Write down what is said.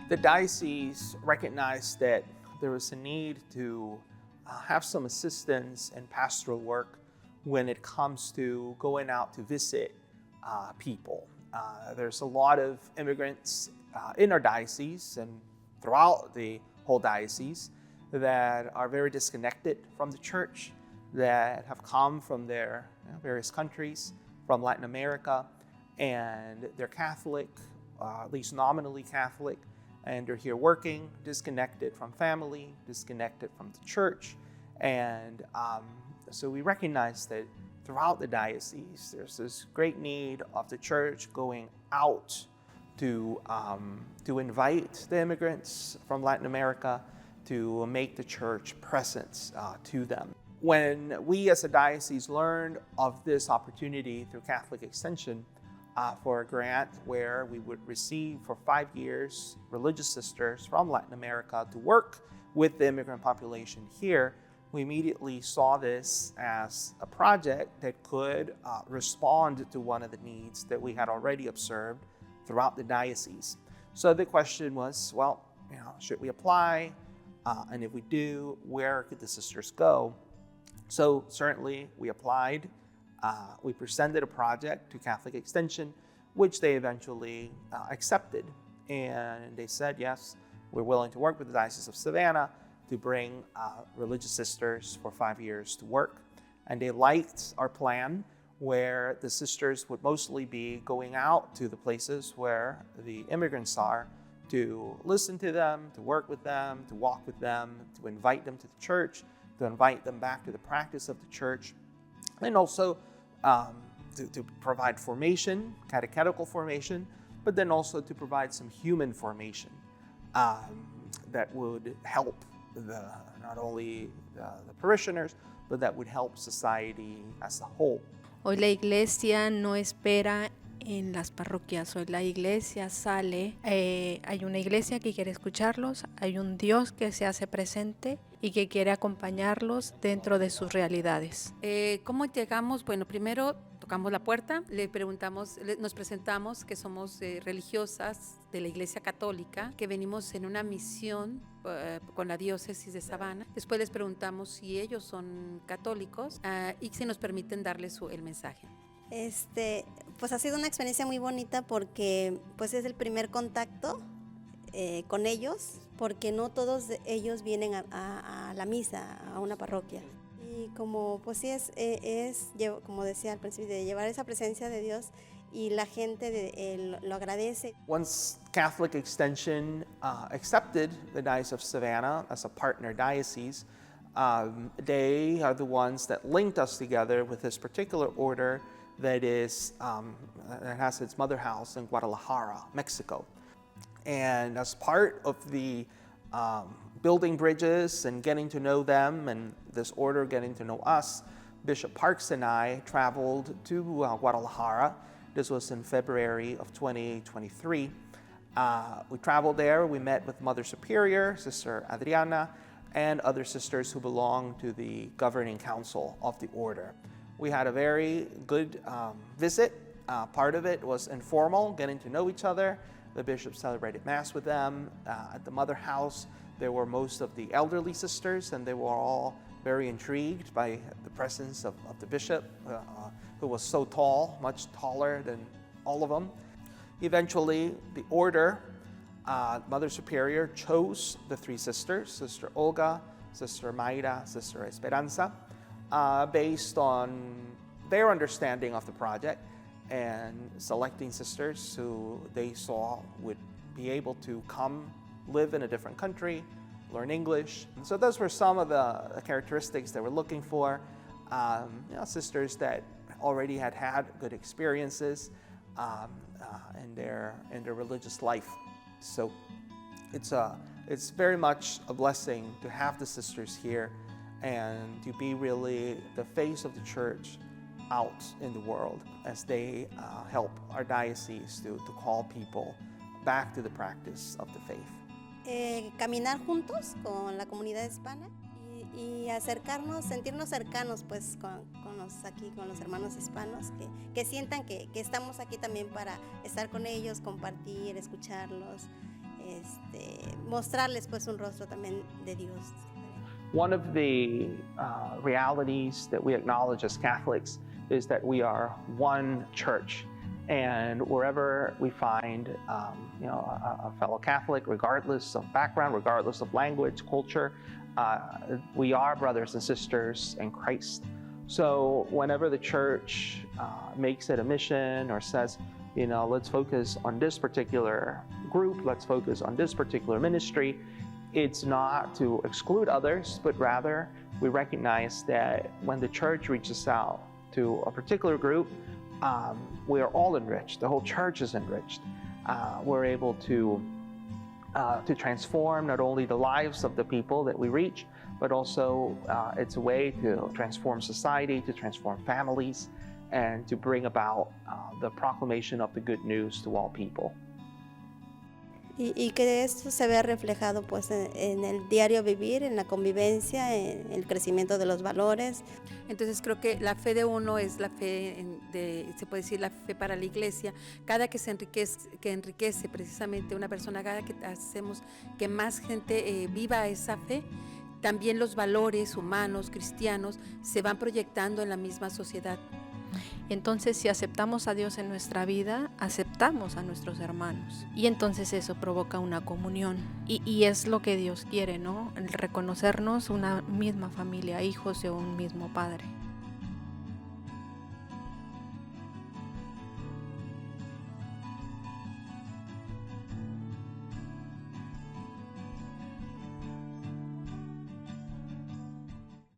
The diocese recognized that there was a need to have some assistance in pastoral work when it comes to going out to visit people. There's a lot of immigrants in our diocese and throughout the whole diocese that are very disconnected from the church, that have come from their various countries, from Latin America, and they're Catholic, at least nominally Catholic, and they're here working, disconnected from family, disconnected from the church. And so we recognize that throughout the diocese, there's this great need of the church going out to invite the immigrants from Latin America, to make the church present to them. When we as a diocese learned of this opportunity through Catholic Extension, for a grant where we would receive for 5 years religious sisters from Latin America to work with the immigrant population here, we immediately saw this as a project that could respond to one of the needs that we had already observed throughout the diocese. So the question was, well, should we apply? And if we do, where could the sisters go? So certainly we applied. We presented a project to Catholic Extension, which they eventually accepted. And they said, yes, we're willing to work with the Diocese of Savannah to bring religious sisters for 5 years to work. And they liked our plan, where the sisters would mostly be going out to the places where the immigrants are, to listen to them, to work with them, to walk with them, to invite them to the church, to invite them back to the practice of the church, and also to provide formation, catechetical formation, but then also to provide some human formation that would help not only the parishioners, but that would help society as a whole. Hoy la iglesia no espera en las parroquias, hoy la iglesia sale, hay una iglesia que quiere escucharlos, hay un Dios que se hace presente y que quiere acompañarlos dentro de sus realidades. ¿Cómo llegamos? Bueno, primero tocamos la puerta, le preguntamos, nos presentamos que somos religiosas de la Iglesia Católica, que venimos en una misión con la Diócesis de Savannah. Después les preguntamos si ellos son católicos y si nos permiten darles el mensaje. Pues ha sido una experiencia muy bonita porque pues es el primer contacto con ellos, porque no todos ellos vienen a la misa, a una parroquia. Y como pues sí es como decía al principio, de llevar esa presencia de Dios, y la gente lo agradece. Once Catholic Extension accepted the Diocese of Savannah as a partner diocese, they are the ones that linked us together with this particular order that has its mother house in Guadalajara, Mexico. And as part of the building bridges and getting to know them, and this order getting to know us, Bishop Parks and I traveled to Guadalajara. This was in February of 2023. We traveled there, we met with Mother Superior, Sister Adriana, and other sisters who belong to the governing council of the order. We had a very good visit. Part of it was informal, getting to know each other. The bishop celebrated Mass with them. At the mother house, there were most of the elderly sisters, and they were all very intrigued by the presence of the bishop, who was so tall, much taller than all of them. Eventually, the order, Mother Superior, chose the 3 sisters, Sister Olga, Sister Mayra, Sister Esperanza, based on their understanding of the project, and selecting sisters who they saw would be able to come live in a different country, learn English. And so those were some of the characteristics they were looking for. Sisters that already had good experiences in their religious life. So it's very much a blessing to have the sisters here and to be really the face of the church out in the world as they help our diocese to call people back to the practice of the faith. Caminar juntos con la comunidad hispana y acercarnos, sentirnos cercanos pues con los hermanos hispanos, que sientan que estamos aquí también para estar con ellos, compartir, escucharlos, mostrarles pues un rostro también de Dios. One of the realities that we acknowledge as Catholics is that we are one church, and wherever we find a fellow Catholic, regardless of background, regardless of language, culture, we are brothers and sisters in Christ. So whenever the church makes it a mission or says, let's focus on this particular group, let's focus on this particular ministry, it's not to exclude others, but rather we recognize that when the church reaches out to a particular group, we are all enriched. The whole church is enriched. We're able to transform not only the lives of the people that we reach, but also it's a way to transform society, to transform families, and to bring about the proclamation of the good news to all people. Y que esto se vea reflejado pues en el diario vivir, en la convivencia, en el crecimiento de los valores. Entonces creo que la fe de uno es la fe, se puede decir la fe para la iglesia. Cada que enriquece precisamente una persona, cada que hacemos que más gente viva esa fe, también los valores humanos, cristianos, se van proyectando en la misma sociedad. Entonces, si aceptamos a Dios en nuestra vida, aceptamos a nuestros hermanos. Y entonces eso provoca una comunión. Y es lo que Dios quiere, ¿no? El reconocernos una misma familia, hijos de un mismo Padre.